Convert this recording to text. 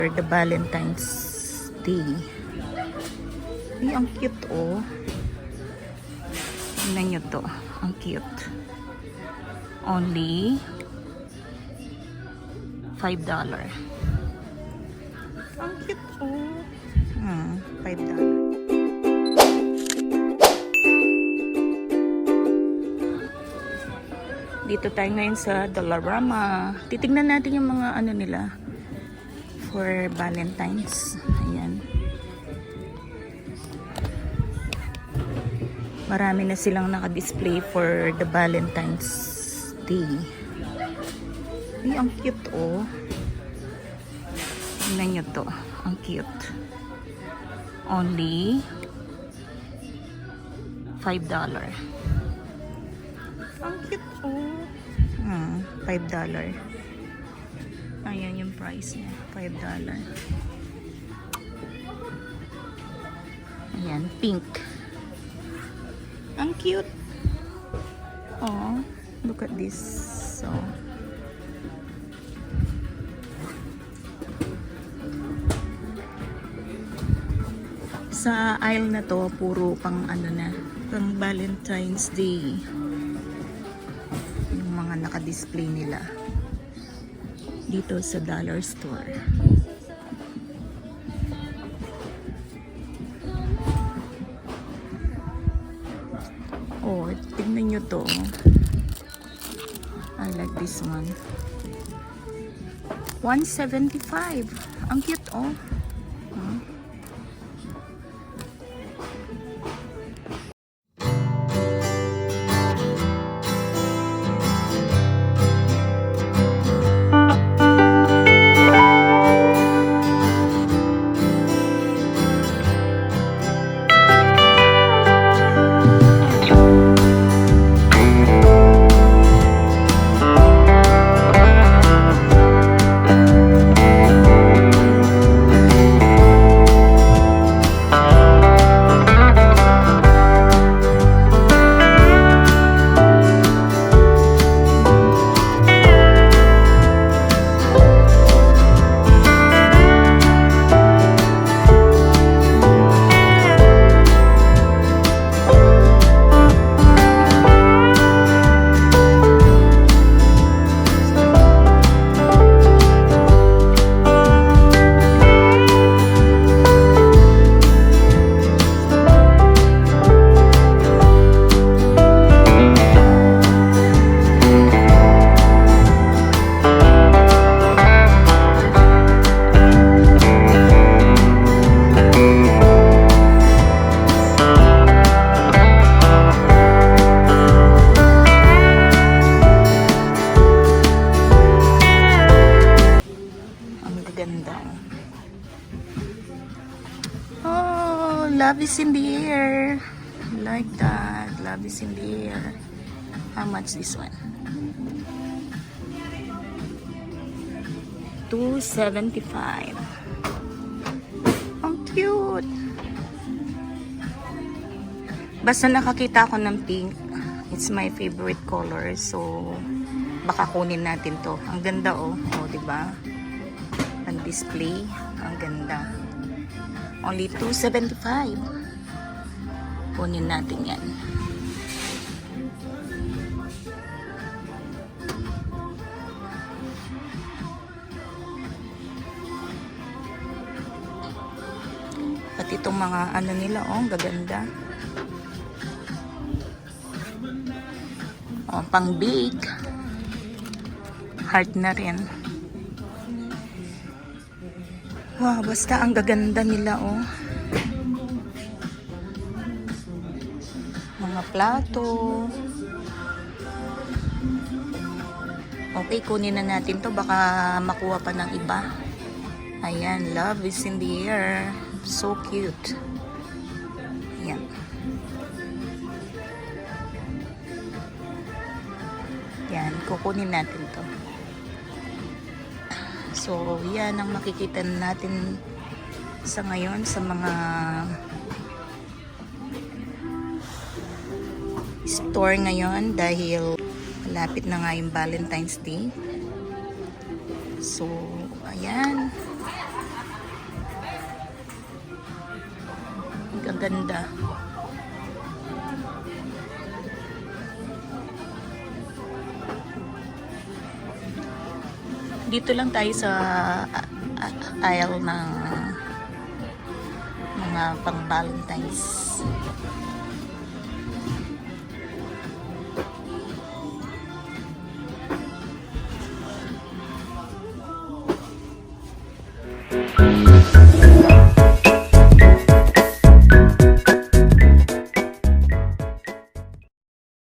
For the Valentine's Day. Ay, ang cute oh. Tingnan nyo to. Ang cute. Only $5. Ang cute oh. $5. Dito tayo ngayon sa Dollarama. Titignan natin yung mga ano nila for Valentine's. Ayan. Marami na silang naka-display for the Valentine's Day. Ay, ang cute oh. Tingnan nyo to. Ang cute. Only $5. Ang cute oh. $5. Ayan yung price niya. $5. Ayan, pink. Ang cute. Oh, look at this. So, sa aisle na to, puro pang ano na, pang Valentine's Day. Yung mga naka-display nila dito sa dollar store. Oh, tignan nyo to. I like this one. $175. Ang cute oh. Oh, love is in the air. Like that. Love is in the air. How much this one? $275. Ang cute. Basta nakakita ko ng pink, it's my favorite color. So, baka kunin natin to. Ang ganda oh. Oh, diba? Ang display. Ang ganda. Only $275. Kunin natin yan. Pati itong mga ano nila, oh, gaganda. Oh, pang big. Heart na rin. Wow, basta ang gaganda nila, oh. Mga plato. Okay, kunin na natin to. Baka makuha pa ng iba. Ayan, love is in the air. So cute. Ayan. Yan, kukunin natin to. So, yan ang makikita natin sa ngayon sa mga store ngayon dahil malapit na nga yung Valentine's Day. So, ayan. Kaganda. Dito lang tayo sa aisle ng mga pang Valentine's.